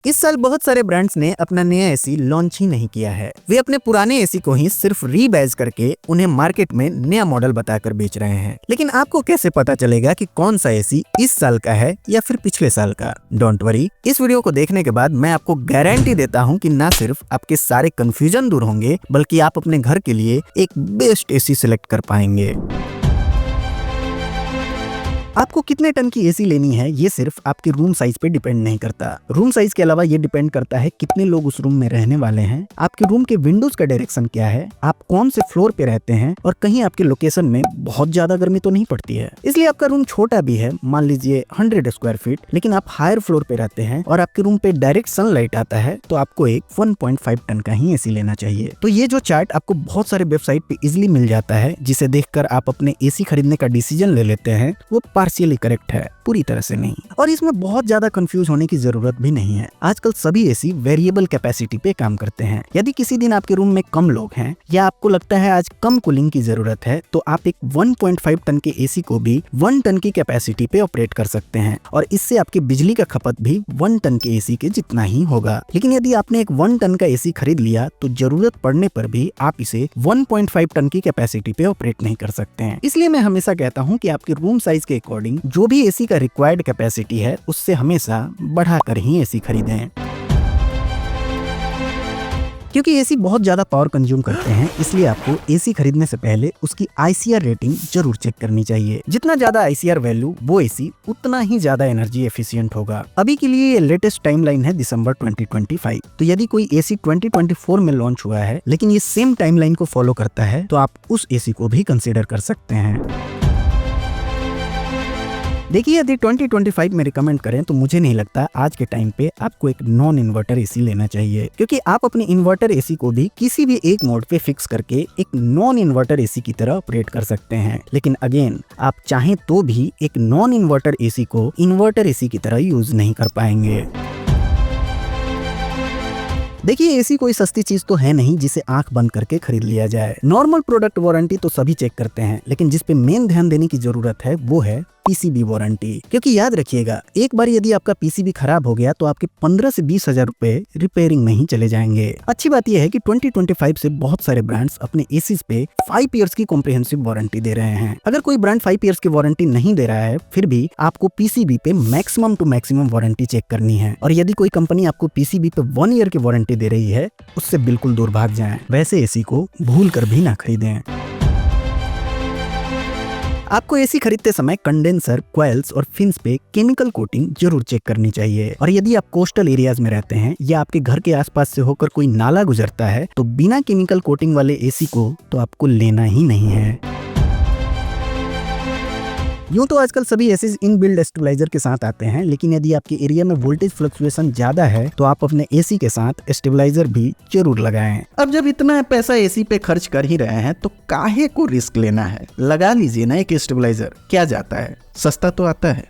इस साल बहुत सारे ब्रांड्स ने अपना नया एसी लॉन्च ही नहीं किया है। वे अपने पुराने एसी को ही सिर्फ रीबैज करके उन्हें मार्केट में नया मॉडल बताकर बेच रहे हैं। लेकिन आपको कैसे पता चलेगा कि कौन सा एसी इस साल का है या फिर पिछले साल का? डोंट वरी, इस वीडियो को देखने के बाद मैं आपको गारंटी देता हूँ कि ना सिर्फ आपके सारे कंफ्यूजन दूर होंगे, बल्कि आप अपने घर के लिए एक बेस्ट एसी सिलेक्ट कर पाएंगे। आपको कितने टन की एसी लेनी है ये सिर्फ आपके रूम साइज पे डिपेंड नहीं करता। रूम साइज के अलावा ये डिपेंड करता है कितने लोग उस रूम में रहने वाले हैं, आपके रूम के विंडोज का डायरेक्शन क्या है, आप कौन से फ्लोर पे रहते हैं और कहीं आपके लोकेशन में बहुत ज्यादा गर्मी तो नहीं पड़ती है। इसलिए आपका रूम छोटा भी है, मान लीजिए 100 स्क्वायर फीट, लेकिन आप हायर फ्लोर पे रहते हैं और आपके रूम पे डायरेक्ट सनलाइट आता है, तो आपको एक 1.5 टन का ही एसी लेना चाहिए। तो ये जो चार्ट आपको बहुत सारे वेबसाइट पे इजिली मिल जाता है, जिसे देखकर आप अपने एसी खरीदने का डिसीजन ले लेते हैं, वो पार्शियली करेक्ट है, पूरी तरह से नहीं। और इसमें बहुत ज्यादा कंफ्यूज होने की जरूरत भी नहीं है। आजकल सभी एसी वेरिएबल कैपेसिटी पे काम करते हैं। यदि किसी दिन आपके रूम में कम लोग हैं या आपको लगता है आज कम कूलिंग की जरूरत है, तो आप एक 1.5 टन के एसी को भी 1 टन की कैपेसिटी पे ऑपरेट कर सकते हैं और इससे आपकी बिजली का खपत भी 1 टन के एसी के जितना ही होगा। लेकिन यदि आपने एक 1 टन का एसी खरीद लिया तो जरूरत पड़ने पर भी आप इसे 1.5 टन की कैपेसिटी पे ऑपरेट नहीं कर सकते हैं। इसलिए मैं हमेशा कहता हूँ कि आपके रूम साइज के अकॉर्डिंग जो भी एसी का रिक्वायर्ड कैपेसिटी है उससे हमेशा बढ़ाकर ही एसी खरीदें, क्योंकि एसी बहुत ज्यादा पावर कंज्यूम करते हैं। इसलिए आपको एसी खरीदने से पहले उसकी ICR रेटिंग जरूर चेक करनी चाहिए। जितना ज्यादा ICR वैल्यू, वो एसी उतना ही ज्यादा एनर्जी एफिशिएंट होगा। अभी के लिए ये लेटेस्ट टाइमलाइन है दिसंबर 2025। तो यदि कोई एसी 2024 में लॉन्च हुआ है लेकिन ये सेम टाइमलाइन को फॉलो करता है, तो आप उस एसी को भी कंसिडर कर सकते हैं। देखिए, यदि 2025 में रिकमेंड करें तो मुझे नहीं लगता आज के टाइम पे आपको एक नॉन इन्वर्टर एसी लेना चाहिए, क्योंकि आप अपने इन्वर्टर एसी को भी किसी भी एक मोड पे फिक्स करके एक नॉन इन्वर्टर एसी की तरह ऑपरेट कर सकते हैं। लेकिन अगेन, आप चाहें तो भी एक नॉन इन्वर्टर एसी को इन्वर्टर एसी की तरह यूज नहीं कर पाएंगे। देखिए, एसी कोई सस्ती चीज तो है नहीं जिसे आंख बंद करके खरीद लिया जाए। नॉर्मल प्रोडक्ट वारंटी तो सभी चेक करते हैं, लेकिन जिस पे मेन ध्यान देने की जरूरत है वो है पीसीबी वारंटी। क्योंकि याद रखिएगा, एक बार यदि आपका पीसीबी खराब हो गया तो आपके 15 से 20 हजार रुपए रिपेयरिंग में ही चले जाएंगे। अच्छी बात यह है कि 2025 से बहुत सारे ब्रांड्स अपने एसीज पे 5 इयर्स की कॉम्प्रिहेंसिव वारंटी दे रहे हैं। अगर कोई ब्रांड 5 इयर्स की वारंटी नहीं दे रहा है, फिर भी आपको पीसीबी पे maximum to maximum warranty check करनी है। और यदि कोई कंपनी आपको पीसीबी पे 1 ईयर की वारंटी दे रही है, उससे बिल्कुल दूर भाग जाएं। वैसे एसी को भूल कर भी ना खरीदें। आपको एसी खरीदते समय कंडेंसर, कॉइल्स और फिन्स पे केमिकल कोटिंग जरूर चेक करनी चाहिए। और यदि आप कोस्टल एरियाज में रहते हैं या आपके घर के आसपास से होकर कोई नाला गुजरता है, तो बिना केमिकल कोटिंग वाले एसी को तो आपको लेना ही नहीं है। यूं तो आजकल सभी एसीज इनबिल्ट स्टेबलाइजर के साथ आते हैं, लेकिन यदि आपके एरिया में वोल्टेज फ्लक्चुएशन ज्यादा है तो आप अपने एसी के साथ स्टेबलाइजर भी जरूर लगाएं। अब जब इतना पैसा एसी पे खर्च कर ही रहे हैं तो काहे को रिस्क लेना है, लगा लीजिए ना एक स्टेबलाइजर। क्या जाता है, सस्ता तो आता है।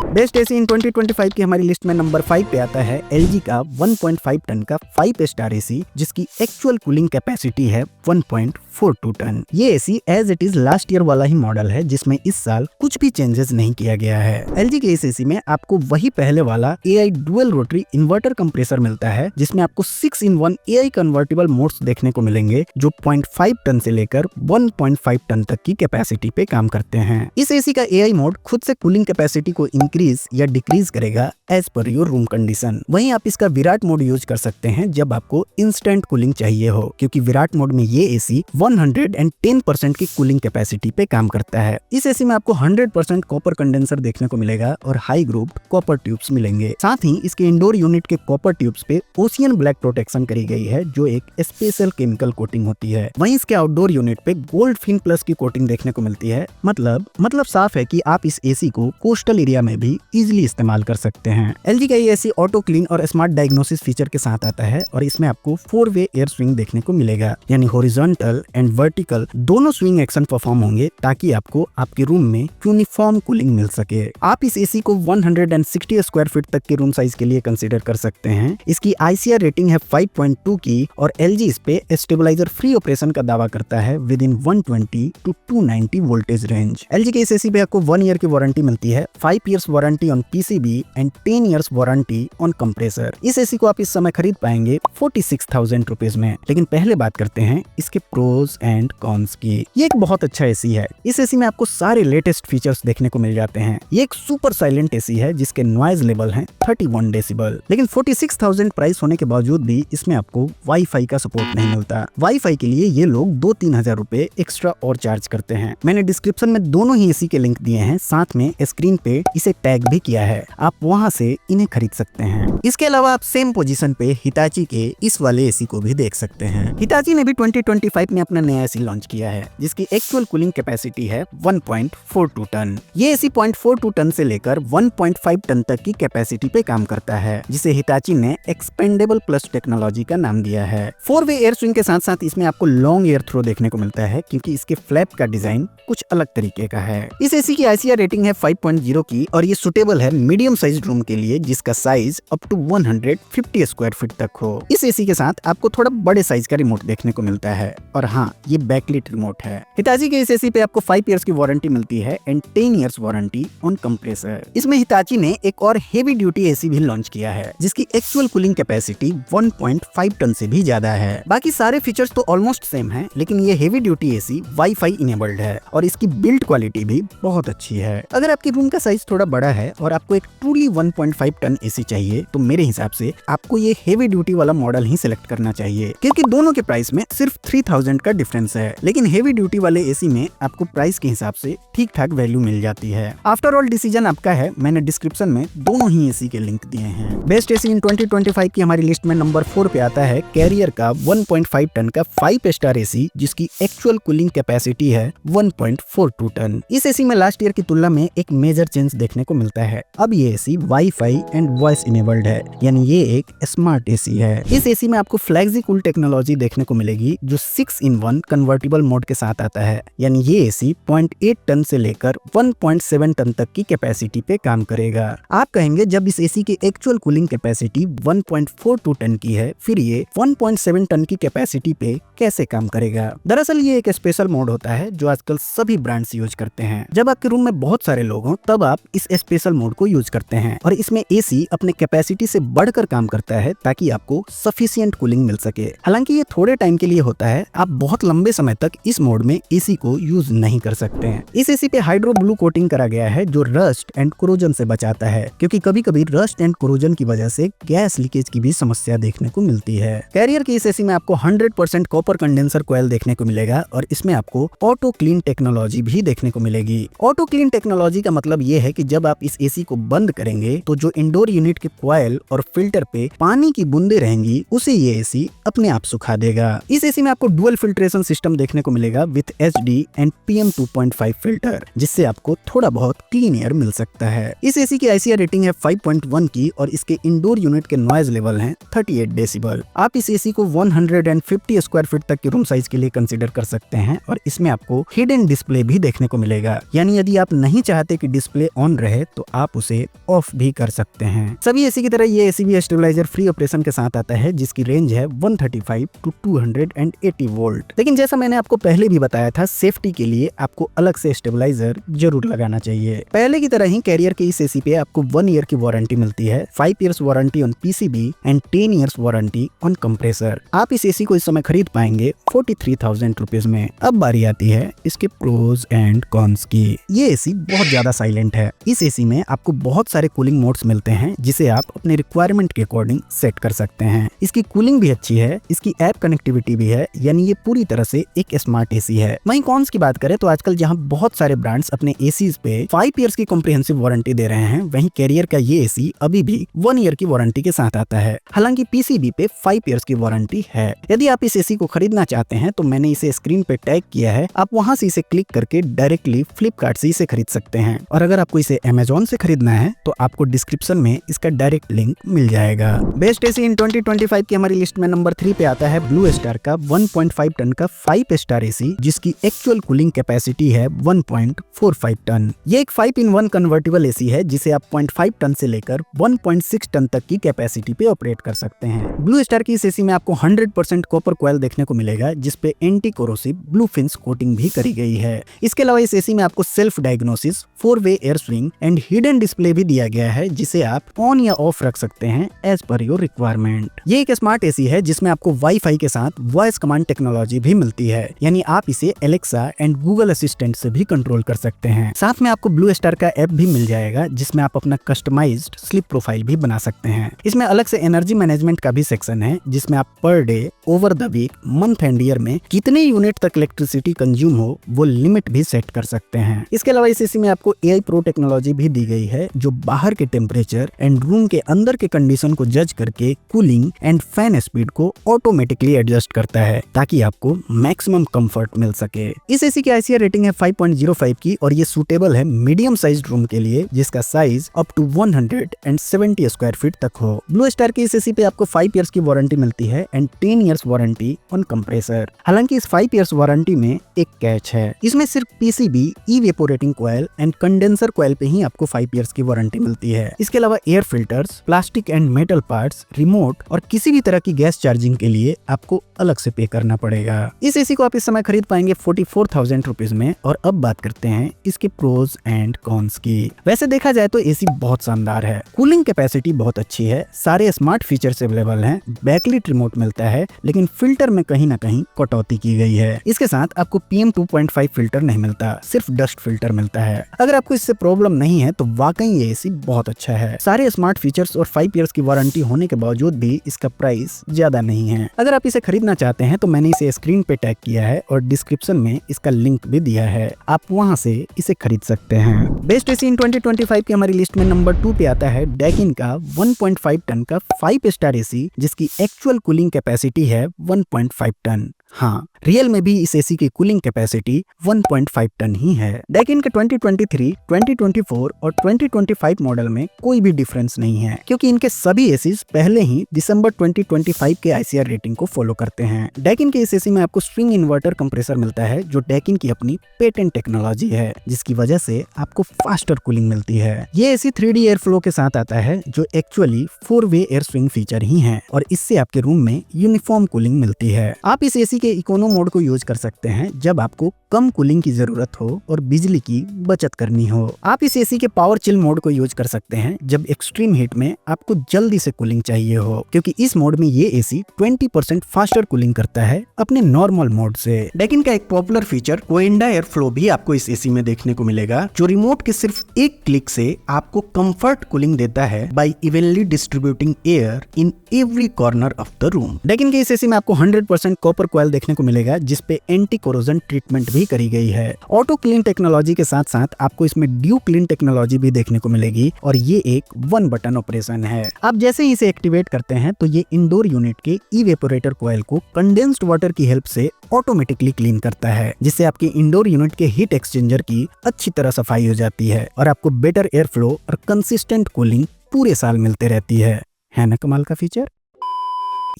बेस्ट एसी इन 2025 की हमारी लिस्ट में नंबर 5 पे आता है LG का 1.5 टन का 5 स्टार एसी, जिसकी एक्चुअल कूलिंग कैपेसिटी है 1.42 टन। ये AC as it is last year वाला ही मॉडल है, जिसमें इस साल कुछ भी चेंजेस नहीं किया गया है। LG के इस एसी में आपको वही पहले वाला AI dual rotary inverter compressor मिलता है, जिसमें आपको 6-in-1 AI कन्वर्टेबल मोड्स देखने को मिलेंगे, जो 0.5 टन से लेकर 1.5 टन तक की कैपेसिटी पे काम करते हैं। इस एसी का AI मोड खुद से कूलिंग कैपेसिटी को इंक्रीज या डिक्रीज करेगा as per your room condition. वहीं आप इसका विराट मोड यूज कर सकते हैं जब आपको इंस्टेंट कूलिंग चाहिए हो, क्योंकि विराट मोड में ये एसी 110% की कूलिंग कैपेसिटी पे काम करता है। इस एसी में आपको 100% कॉपर कंडेंसर देखने को मिलेगा और हाई ग्रुप कॉपर ट्यूब्स मिलेंगे। साथ ही इसके इंडोर यूनिट के कॉपर ट्यूब्स पे ओशियन ब्लैक प्रोटेक्शन करी गई है, जो एक स्पेशल केमिकल कोटिंग होती है। वहीं इसके आउटडोर यूनिट पे गोल्ड फिन प्लस की कोटिंग देखने को मिलती है। मतलब साफ है कि आप इस एसी को कोस्टल एरिया में भी इजीली इस्तेमाल कर सकते हैं। LG का ये एसी ऑटो क्लीन और स्मार्ट डायग्नोसिस फीचर के साथ आता है और इसमें आपको 4 वे एयर स्विंग देखने को मिलेगा, यानी हॉरिजॉन्टल, एंड वर्टिकल दोनों स्विंग एक्शन परफॉर्म होंगे ताकि आपको आपके रूम में यूनिफॉर्म कूलिंग मिल सके। आप इस एसी को 160 स्क्वायर फीट तक के रूम साइज के लिए कंसीडर कर सकते हैं। इसकी ICR रेटिंग है 5.2 की और LG इस पे स्टेबलाइजर फ्री ऑपरेशन का दावा करता है with in 120 to 290 voltage range. LG के इस एसी पे आपको 1 ईयर की वारंटी मिलती है, 5 years warranty on PCB and 10 years warranty on compressor. इस एसी को आप इस समय खरीद पाएंगे 46,000 रुपीज में। लेकिन पहले बात करते हैं इसके प्रोज एंड कॉन्स की। ये एक बहुत अच्छा एसी है। इस एसी में आपको सारे लेटेस्ट फीचर्स देखने को मिल जाते हैं। ये एक सुपर साइलेंट एसी है जिसके नॉइज लेवल है 31 डेसिबल। लेकिन 46,000 प्राइस होने के बावजूद भी इसमें आपको वाईफाई का सपोर्ट नहीं मिलता। वाईफाई के लिए ये लोग 2-3 हजार रुपए एक्स्ट्रा और चार्ज करते हैं। मैंने डिस्क्रिप्शन में दोनों ही एसी के लिंक दिए हैं, साथ में स्क्रीन पे इसे टैग भी किया है, आप वहां से इन्हें खरीद सकते हैं। इसके अलावा आप सेम पोजीशन पे हिताची के इस वाले एसी को भी देख सकते हैं। हिताची ने भी 2025 में अपना नया एसी लॉन्च किया है जिसकी एक्चुअल कूलिंग कैपेसिटी है 1.42 टन। ये एसी 0.42 टन से लेकर 1.5 टन तक की कैपेसिटी पे काम करता है, जिसे हिताची ने एक्सपेंडेबल प्लस टेक्नोलॉजी का नाम दिया है। 4-वे एयर स्विंग के साथ साथ इसमें आपको लॉन्ग एयर थ्रो देखने को मिलता है क्योंकि इसके फ्लैप का डिजाइन कुछ अलग तरीके का है। इस एसी की ICR रेटिंग है 5.0 की और ये सुटेबल है मीडियम साइज रूम के लिए जिसका size up to 150 square feet तक हो। इस एसी के साथ आपको थोड़ा बड़े साइज का रिमोट देखने को मिलता है और हाँ, ये बैकलिट रिमोट है। हिताची के इस एसी पे आपको 5 इयर्स की वारंटी मिलती है and 10 years warranty on compressor. इसमें हिताची ने एक और हेवी ड्यूटी एसी भी लॉन्च किया है जिसकी एक्चुअल कूलिंग कैपेसिटी 1.5 टन से भी ज्यादा है। बाकी सारे फीचर्स तो ऑलमोस्ट सेम है, लेकिन ये heavy duty AC wifi enabled है और इसकी बिल्ड क्वालिटी भी बहुत अच्छी है। अगर आपके रूम का साइज थोड़ा बड़ा है और आपको एक ट्रूली 1.5 टन एसी चाहिए तो मेरे हिसाब से आपको ये हेवी ड्यूटी वाला मॉडल ही सिलेक्ट करना चाहिए क्योंकि दोनों के प्राइस में सिर्फ 3000 का डिफरेंस है। लेकिन हेवी ड्यूटी वाले एसी में आपको प्राइस के हिसाब से ठीक ठाक वैल्यू मिल जाती है। आफ्टर ऑल डिसीजन आपका है। मैंने डिस्क्रिप्शन में दोनों ही एसी के लिंक दिए हैं। बेस्ट एसी इन 2025 की हमारी लिस्ट में नंबर 4 पे आता है कैरियर का 1.5 टन का 5 स्टार एसी जिसकी एक्चुअल कूलिंग कैपेसिटी है 1.42 टन। इस एसी में लास्ट ईयर की तुलना में एक मेजर चेंज देखने को मिलता है। अब ये AC wifi and voice enabled है, यानी ये एक स्मार्ट एसी है। इस एसी में आपको फ्लेक्सी कूल टेक्नोलॉजी देखने को मिलेगी जो 6-in-1 कन्वर्टिबल मोड के साथ आता है, यानी ये एसी 0.8 टन से लेकर 1.7 टन तक की कैपेसिटी पे काम करेगा। आप कहेंगे जब इस एसी की एक्चुअल कूलिंग कैपेसिटी 1.42 टन की है फिर ये 1.7 टन की कैपेसिटी पे कैसे काम करेगा। दरअसल ये एक स्पेशल मोड होता है जो आजकल सभी ब्रांड्स यूज करते हैं। जब आपके रूम में बहुत सारे लोग हों तब आप इस स्पेशल मोड को यूज करते हैं और इसमें एसी अपने कैपेसिटी से बढ़कर काम करता है ताकि आपको सफिशिएंट कूलिंग मिल सके। हालांकि ये थोड़े टाइम के लिए होता है, आप बहुत लंबे समय तक इस मोड में एसी को यूज नहीं कर सकते हैं। इस एसी पे हाइड्रो ब्लू कोटिंग करा गया है जो रस्ट एंड कोरोजन से बचाता है क्योंकि कभी कभी रस्ट एंड कोरोजन की वजह से गैस लीकेज की भी समस्या देखने को मिलती है। कैरियर की इस एसी में आपको 100% कॉपर कंडेंसर कॉइल देखने को मिलेगा और इसमें आपको ऑटो क्लीन टेक्नोलॉजी भी देखने को मिलेगी। ऑटो क्लीन टेक्नोलॉजी का मतलब ये है कि जब आप इस एसी को बंद करेंगे तो जो इंडोर यूनिट के कॉइल और फिल्टर पे पानी की बूंदे रहेंगी उसे ये एसी अपने आप सुखा देगा। इस एसी में आपको डुअल फिल्ट्रेशन सिस्टम देखने को मिलेगा with HD and PM 2.5 filter जिससे आपको थोड़ा बहुत क्लीन एयर मिल सकता है। इस एसी की ICR रेटिंग है 5.1 की और इसके इंडोर यूनिट के नॉइज लेवल हैं 38 डेसिबल। आप इस एसी को 150 स्क्वायर फीट तक के रूम साइज के लिए कंसीडर कर सकते हैं और इसमें आपको हिडन डिस्प्ले भी देखने को मिलेगा, यानी यदि आप नहीं चाहते कि डिस्प्ले ऑन रहे तो आप उसे ऑफ भी कर सकते हैं। सभी एसी की तरह ये एसी भी स्टेबलाइजर फ्री ऑपरेशन के साथ आता है जिसकी रेंज है 135 to 280 वोल्ट। लेकिन जैसा मैंने आपको पहले भी बताया था, सेफ्टी के लिए आपको अलग से स्टेबलाइजर जरूर लगाना चाहिए। पहले की तरह ही कैरियर के इस एसी पे आपको 1 ईयर की वारंटी मिलती है, 5 years warranty on PCB and 10 years warranty on compressor. आप इस एसी को इस समय खरीद पाएंगे 43,000 रुपीज में। अब बारी आती है इसके प्रोज एंड कॉन्स की। ये एसी बहुत ज्यादा साइलेंट है। इस एसी में आपको बहुत सारे कूलिंग मोड्स मिलते हैं जिसे आप अपने रिक्वायरमेंट के अकॉर्डिंग सेट कर सकते हैं। इसकी कूलिंग भी अच्छी है, इसकी ऐप कनेक्टिविटी भी है, यानी ये पूरी तरह से एक स्मार्ट एसी है। वहीं कॉन्स की बात करें तो आजकल जहां बहुत सारे ब्रांड्स अपने एसीज पे 5 इयर्स की कॉम्प्रिहेंसिव वारंटी दे रहे हैं, वहीं कैरियर का ये एसी अभी भी 1 ईयर की वारंटी के साथ आता है। हालांकि PCB पे 5 इयर्स की वारंटी है। यदि आप इस एसी को खरीदना चाहते हैं तो मैंने इसे स्क्रीन पे टैग किया है, आप वहां से इसे क्लिक करके डायरेक्टली फ्लिपकार्ट से इसे खरीद सकते हैं। और अगर आपको इसे Amazon से खरीदना है तो आपको डिस्क्रिप्शन में इसका डायरेक्ट लिंक मिल जाएगा। बेस्ट एसी इन 2025 की हमारी लिस्ट में नंबर 3 पे आता है ब्लू स्टार का 1.5 टन का 5 स्टार एसी जिसकी एक्चुअल कूलिंग कैपेसिटी है 1.45 टन। ये एक 5-in-1 कन्वर्टेबल एसी है जिसे आप 0.5 टन से लेकर 1.6 टन तक की कैपेसिटी पे ऑपरेट कर सकते हैं। ब्लू स्टार की इस एसी में आपको 100% कॉपर कॉइल देखने को मिलेगा जिसपे anti corrosive blue fins coating भी करी गई है। इसके अलावा इस एसी में आपको सेल्फ डायग्नोसिस, 4-वे air swing and hidden display भी दिया गया है जिसे आप ऑन या ऑफ रख सकते हैं एज पर योर रिक्वायरमेंट। ये एक स्मार्ट एसी है जिसमें आपको वाईफाई के साथ वॉइस कमांड टेक्नोलॉजी भी मिलती है, यानी आप इसे एलेक्सा एंड गूगल असिस्टेंट से भी कंट्रोल कर सकते हैं। साथ में आपको ब्लू स्टार का ऐप भी मिल जाएगा जिसमें आप अपना कस्टमाइज्ड स्लीप प्रोफाइल भी बना सकते हैं। इसमें अलग से एनर्जी मैनेजमेंट का भी सेक्शन है जिसमें आप per day, over the week, month and year में कितने यूनिट तक इलेक्ट्रिसिटी कंज्यूम हो वो लिमिट भी सेट कर सकते हैं। इसके अलावा इस एसी में आपको AI प्रो टेक्नोलॉजी भी दी गई है जो बाहर के टेम्परेचर एंड रूम के अंदर के कंडीशन को जज करके कूलिंग एंड फैन स्पीड को ऑटोमेटिकली एडजस्ट करता है ताकि आपको मैक्सिमम कंफर्ट मिल सके। इस एसी की ICR रेटिंग है 5.05 की और ये सूटेबल है मीडियम साइज रूम के लिए जिसका size up to 170 square feet तक हो। ब्लू स्टार की इस एसी पे आपको 5 इयर्स की वारंटी मिलती है and 10 years warranty on compressor. हालांकि इस 5 इयर्स वारंटी में एक कैच है, इसमें सिर्फ PCB, evaporating coil and condenser coil पे ही आपको 5 इयर्स की वारंटी मिलती है। इसके अलावा air filters, plastic and metal parts, remote और किसी भी तरह की गैस चार्जिंग के लिए आपको अलग से पे करना पड़ेगा। इस एसी को आप इस समय खरीद पाएंगे 44,000 रुपीज में। और अब बात करते हैं इसके प्रोज एंड कॉन्स की। वैसे देखा जाए तो एसी बहुत शानदार है, कूलिंग कैपेसिटी बहुत अच्छी है, सारे स्मार्ट फीचर्स अवेलेबल हैं, बैकलिट रिमोट मिलता है लेकिन फिल्टर में कहीं ना कहीं कटौती की गई है। इसके साथ आपको PM 2.5 फिल्टर नहीं मिलता, सिर्फ डस्ट फिल्टर मिलता है। अगर आपको इससे प्रॉब्लम नहीं है तो वाकई ये एसी बहुत अच्छा है। सारे स्मार्ट फीचर्स और 5 इयर्स की वारंटी होने के बावजूद भी इसका प्राइस ज्यादा नहीं है। अगर आप इसे खरीदना चाहते हैं तो मैंने इसे स्क्रीन पे टैग किया है और डिस्क्रिप्शन में इसका लिंक भी दिया है, आप वहां से इसे खरीद सकते हैं। बेस्ट एसी इन 2025 की हमारी लिस्ट में नंबर 2 पे आता है डैकिन का 1.5 टन का 5 स्टार एसी जिसकी एक्चुअल कूलिंग कैपेसिटी है 1.5 टन। हाँ, रियल में भी इस एसी की कूलिंग कैपेसिटी 1.5 टन ही है। डैकिन के 2023, 2024 और 2025 मॉडल में कोई भी डिफरेंस नहीं है क्योंकि इनके सभी एसीज पहले ही दिसंबर 2025 के ICR रेटिंग को फॉलो करते हैं। डैकिन के इस एसी में आपको स्विंग इन्वर्टर कंप्रेसर मिलता है जो डैकिन की अपनी पेटेंट टेक्नोलॉजी है जिसकी वजह से आपको फास्टर कूलिंग मिलती है। ये एसी 3D एयर फ्लो के साथ आता है जो एक्चुअली 4-वे एयर स्विंग फीचर ही है और इससे आपके रूम में यूनिफॉर्म कूलिंग मिलती है। आप इस एसी के इकोनो मोड को यूज कर सकते हैं जब आपको कम कूलिंग की जरूरत हो और बिजली की बचत करनी हो। आप इस एसी के पावर चिल मोड को यूज कर सकते हैं जब एक्सट्रीम हीट में आपको जल्दी से कूलिंग चाहिए हो क्योंकि इस मोड में ये एसी 20% फास्टर कूलिंग करता है अपने नॉर्मल मोड से। डैकिन का एक पॉपुलर फीचर कोएंडा एयर फ्लो भी आपको इस एसी में देखने को मिलेगा जो रिमोट के सिर्फ एक क्लिक से आपको कंफर्ट कूलिंग देता है by evenly distributing air in every corner of the room. Daikin के इस एसी में आपको 100% कॉपर कॉइल देखने को मिलेगा जिसपे एंटी कोरोजन ट्रीटमेंट भी करी गई है। ऑटो क्लीन टेक्नोलॉजी के साथ साथ आपको इसमें ड्यू क्लीन टेक्नोलॉजी भी देखने को मिलेगी और ये एक 1 बटन ऑपरेशन है। आप जैसे ही इसे एक्टिवेट करते हैं तो ये इंडोर यूनिट के इवेपोरेटर कॉइल को कंडेंस्ड वाटर की हेल्प से ऑटोमेटिकली क्लीन करता है जिससे आपके इंडोर यूनिट के हीट एक्सचेंजर की अच्छी तरह सफाई हो जाती है और आपको बेटर एयर फ्लो और कंसिस्टेंट कूलिंग पूरे साल मिलते रहती है ना कमाल का फीचर।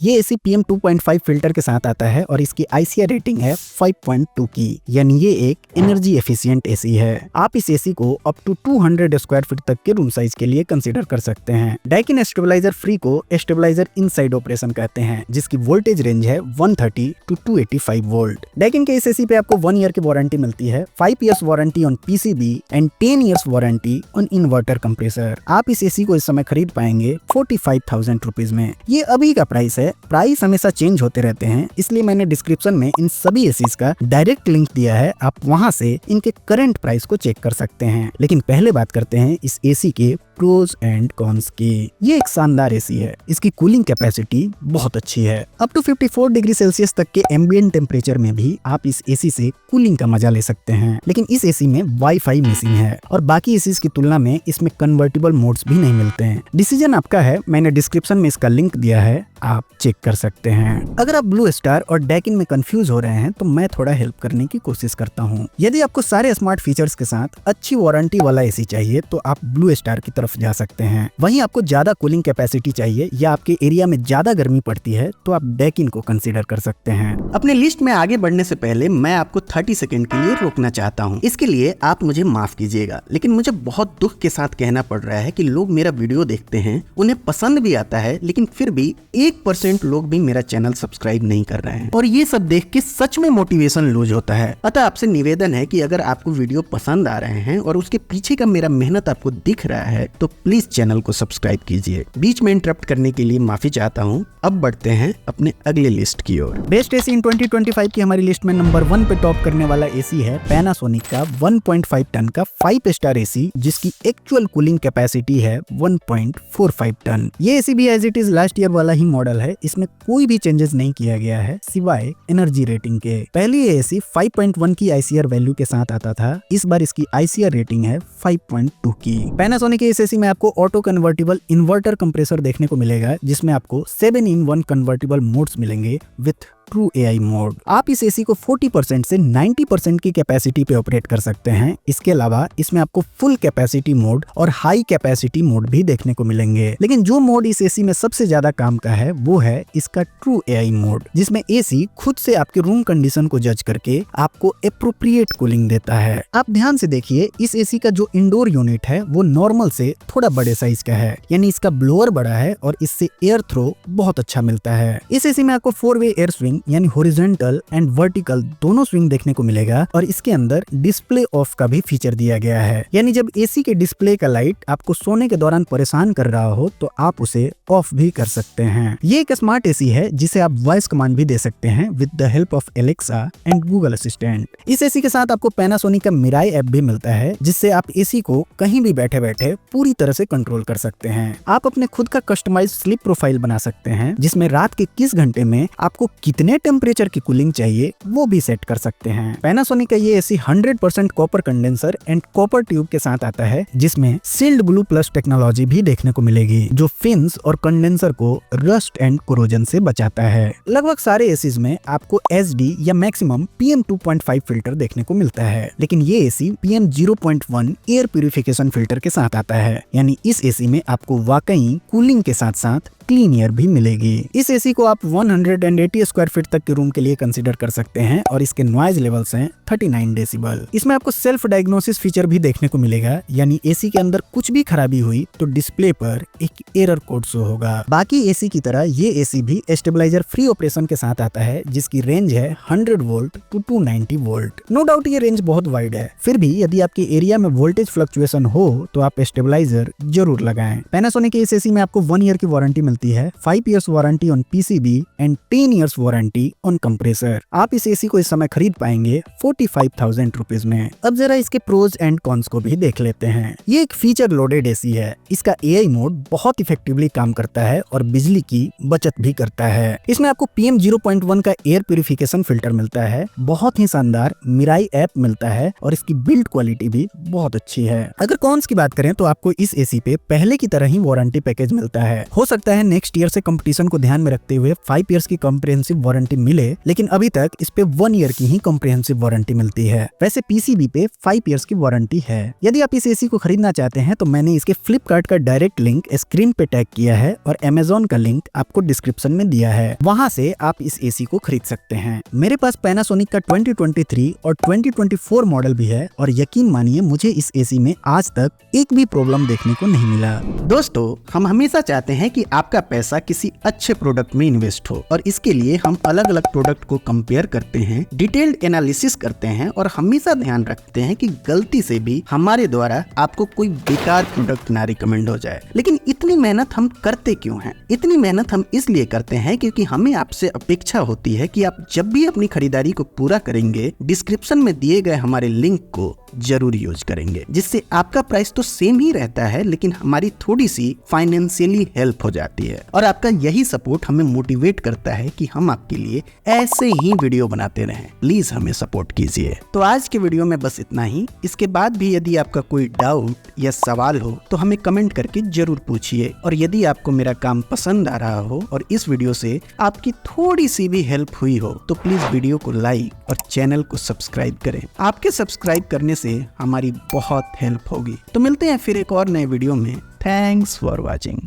ये एसी PM 2.5 फिल्टर के साथ आता है और इसकी ICR रेटिंग है 5.2 की, यानी ये एक एनर्जी एफिशिएंट एसी है। आप इस एसी को अप टू 200 स्क्वायर फीट तक के रूम साइज के लिए कंसीडर कर सकते हैं। डैकिन स्टेबलाइजर फ्री को स्टेबलाइजर इनसाइड ऑपरेशन कहते हैं जिसकी वोल्टेज रेंज है 130 to 285 वोल्ट। डैकिन के इस एसी पे आपको 1 ईयर की वारंटी मिलती है, 5 years warranty on PCB and 10 years warranty on inverter compressor. आप इस एसी को इस समय खरीद पाएंगे 45,000 रुपीज में। ये अभी का प्राइस है, प्राइस हमेशा चेंज होते रहते हैं इसलिए मैंने डिस्क्रिप्शन में इन सभी एसीज का डायरेक्ट लिंक दिया है, आप वहां से इनके करंट प्राइस को चेक कर सकते हैं। लेकिन पहले बात करते हैं इस एसी के प्रोज एंड कॉन्स की। ये एक शानदार एसी है, इसकी कूलिंग कैपेसिटी बहुत अच्छी है। अप टू 54 डिग्री सेल्सियस तक के एम्बिएंट टेम्परेचर में भी आप इस एसी से कूलिंग का मजा ले सकते हैं। लेकिन इस एसी में वाईफाई मिसिंग है और बाकी एसीज की तुलना में इसमें कन्वर्टेबल मोड्स भी नहीं मिलते हैं। डिसीजन आपका है, मैंने डिस्क्रिप्शन में इसका लिंक दिया है, आप चेक कर सकते हैं। अगर आप ब्लू स्टार और डैकिन में कंफ्यूज हो रहे हैं तो मैं थोड़ा हेल्प करने की कोशिश करता हूँ। यदि आपको सारे स्मार्ट फीचर्स के साथ अच्छी वारंटी वाला एसी चाहिए तो आप ब्लू स्टार की तरफ जा सकते हैं। वहीं आपको ज्यादा कूलिंग कैपेसिटी चाहिए या आपके एरिया में ज्यादा गर्मी पड़ती है तो आप डैकिन को कंसीडर कर सकते हैं। अपने लिस्ट में आगे बढ़ने से पहले मैं आपको 30 सेकंड के लिए रोकना चाहता हूँ। इसके लिए आप मुझे माफ कीजिएगा, लेकिन मुझे बहुत दुख के साथ कहना पड़ रहा है कि लोग मेरा वीडियो देखते हैं, उन्हें पसंद भी आता है, लेकिन फिर भी 1% लोग भी मेरा चैनल सब्सक्राइब नहीं कर रहे हैं और ये सब देख के सच में मोटिवेशन लूज होता है। अतः आपसे निवेदन है कि अगर आपको वीडियो पसंद आ रहे हैं और उसके पीछे का मेरा मेहनत आपको दिख रहा है तो प्लीज चैनल को सब्सक्राइब कीजिए। बीच में इंटरप्ट करने के लिए माफी चाहता हूँ। अब बढ़ते हैं अपने अगले लिस्ट की ओर। बेस्ट एसी इन 2025 की हमारी लिस्ट में नंबर 1 पे टॉप करने वाला एसी है पैनासोनिक का 1.5 टन का 5 स्टार एसी, जिसकी एक्चुअल कूलिंग कैपेसिटी है 1.45 टन। ये एसी भी as it is last year वाला ही मॉडल है। इसमें कोई भी चेंजेस नहीं किया गया है सिवाय एनर्जी रेटिंग के। पहले ये एसी 5.1 की आईसीआर वैल्यू के साथ आता था, इस बार इसकी आईसीआर रेटिंग है 5.2 की। पैनासोनिक के इस एसी में आपको ऑटो कन्वर्टेबल इन्वर्टर कंप्रेसर देखने को मिलेगा, जिसमें आपको 7-in-1 कन्वर्टेबल मोड्स मिलेंगे विथ ट्रू एआई मोड। आप इस एसी को 40% से 90% की कैपेसिटी पे ऑपरेट कर सकते हैं। इसके अलावा इसमें आपको फुल कैपेसिटी मोड और हाई कैपेसिटी मोड भी देखने को मिलेंगे, लेकिन जो मोड इस एसी में सबसे ज्यादा काम का है वो है इसका ट्रू एआई मोड, जिसमें एसी खुद से आपके रूम कंडीशन को जज करके आपको एप्रोप्रिएट कूलिंग देता है। आप ध्यान से देखिए, इस एसी का जो इंडोर यूनिट है वो नॉर्मल से थोड़ा बड़े साइज का है, यानी इसका ब्लोअर बड़ा है और इससे एयर थ्रो बहुत अच्छा मिलता है। इस एसी में आपको 4-वे एयर स्विंग यानी हॉरिजॉन्टल एंड वर्टिकल दोनों स्विंग देखने को मिलेगा और इसके अंदर डिस्प्ले ऑफ का भी फीचर दिया गया है, यानी जब एसी के डिस्प्ले का लाइट आपको सोने के दौरान परेशान कर रहा हो तो आप उसे ऑफ भी कर सकते हैं। ये एक स्मार्ट एसी है जिसे आप वॉइस कमांड भी दे सकते हैं with the help of Alexa and Google assistant. इस एसी के साथ आपको पैनासोनिक का मिराई ऐप भी मिलता है, जिससे आप एसी को कहीं भी बैठे बैठे पूरी तरह से कंट्रोल कर सकते हैं। आप अपने खुद का कस्टमाइज्ड स्लीप प्रोफाइल बना सकते हैं, जिसमें रात के किस घंटे में आपको कितने टेम्परेचर की कूलिंग चाहिए वो भी सेट कर सकते हैं। पैनासोनिक का ये AC 100% copper condenser and copper tube के साथ आता है, जिसमें सील्ड ब्लू प्लस टेक्नोलॉजी भी देखने को मिलेगी, जो फिन्स और कंडेंसर को रस्ट एंड कोरोजन से बचाता है। लगभग सारे एसीज में आपको एसडी या मैक्सिमम PM 2.5 फिल्टर देखने को मिलता है, लेकिन ये AC PM 0.1 air purification filter के साथ आता है, यानी इस एसी में आपको वाकई कूलिंग के साथ साथ क्लीन एयर भी मिलेगी। इस एसी को आप 180 स्क्वायर फीट तक के रूम के लिए कंसीडर कर सकते हैं और इसके नॉइज लेवल्स हैं 39 डेसिबल। इसमें आपको सेल्फ डायग्नोसिस फीचर भी देखने को मिलेगा, यानी एसी के अंदर कुछ भी खराबी हुई तो डिस्प्ले पर एक एरर कोड शो होगा। बाकी एसी की तरह ये एसी भी स्टेबलाइजर फ्री ऑपरेशन के साथ आता है, जिसकी रेंज है 100 volt to 290 volt. No doubt ये रेंज बहुत वाइड है, फिर भी यदि आपके एरिया में वोल्टेज फ्लक्चुएशन हो तो आप स्टेबलाइजर जरूर लगाएं। पैनासोनिक के इस एसी में आपको 1 ईयर की वारंटी मिलती है, 5 years warranty on PCB and 10 years warranty on compressor. आप इस एसी को इस समय खरीद पाएंगे 45,000 रुपीज में। अब जरा इसके प्रोज एंड कॉन्स को भी देख लेते हैं। ये एक फीचर लोडेड एसी है। इसका एआई मोड बहुत इफेक्टिवली काम करता है और बिजली की बचत भी करता है। इसमें आपको PM 0.1 का एयर प्यूरिफिकेशन फिल्टर मिलता है, बहुत ही शानदार मिराई ऐप मिलता है और इसकी बिल्ड क्वालिटी भी बहुत अच्छी है। अगर कॉन्स की बात करें तो आपको इस एसी पे पहले की तरह ही वारंटी पैकेज मिलता है। हो सकता है नेक्स्ट ईयर से कंपटीशन को ध्यान में रखते हुए 5 इयर्स की कॉम्प्रिहेंसिव वारंटी मिले, लेकिन अभी तक इस पे 1 ईयर की ही कॉम्प्रिहेंसिव वारंटी मिलती है। वैसे PCB पे 5 इयर्स की वारंटी है। यदि आप इस एसी को खरीदना चाहते हैं तो मैंने इसके फ्लिपकार्ट का डायरेक्ट लिंक स्क्रीन पे टैग किया है और Amazon का लिंक आपको डिस्क्रिप्शन में दिया है, वहां से आप इस एसी को खरीद सकते हैं। मेरे पास पैनासोनिक का 2023 और 2024 मॉडल भी है और यकीन मानिए मुझे इस एसी में आज तक एक भी प्रॉब्लम देखने को नहीं मिला। दोस्तों, हम हमेशा चाहते हैं कि आपका पैसा किसी अच्छे प्रोडक्ट में इन्वेस्ट हो और इसके लिए हम अलग अलग प्रोडक्ट को कंपेयर करते हैं, डिटेल्ड एनालिसिस करते हैं और हमेशा ध्यान रखते हैं कि गलती से भी हमारे द्वारा आपको कोई बेकार प्रोडक्ट ना रिकमेंड हो जाए। लेकिन इतनी मेहनत हम करते क्यों हैं? इतनी मेहनत हम इसलिए करते हैं क्योंकि हमें आपसे अपेक्षा होती है कि आप जब भी अपनी खरीदारी को पूरा करेंगे डिस्क्रिप्शन में दिए गए हमारे लिंक को जरूर यूज करेंगे, जिससे आपका प्राइस तो सेम ही रहता है लेकिन हमारी थोड़ी सी फाइनेंशियली हेल्प हो जाती जाती है और आपका यही सपोर्ट हमें मोटिवेट करता है कि हम आपके लिए ऐसे ही वीडियो बनाते रहें। प्लीज हमें सपोर्ट कीजिए। तो आज के वीडियो में बस इतना ही। इसके बाद भी यदि आपका कोई डाउट या सवाल हो तो हमें कमेंट करके जरूर पूछिए, और यदि आपको मेरा काम पसंद आ रहा हो और इस वीडियो से आपकी थोड़ी सी भी हेल्प हुई हो तो प्लीज वीडियो को लाइक और चैनल को सब्सक्राइब करें। आपके सब्सक्राइब करने से हमारी बहुत हेल्प होगी। तो मिलते हैं फिर एक और नए वीडियो में। Thanks for watching.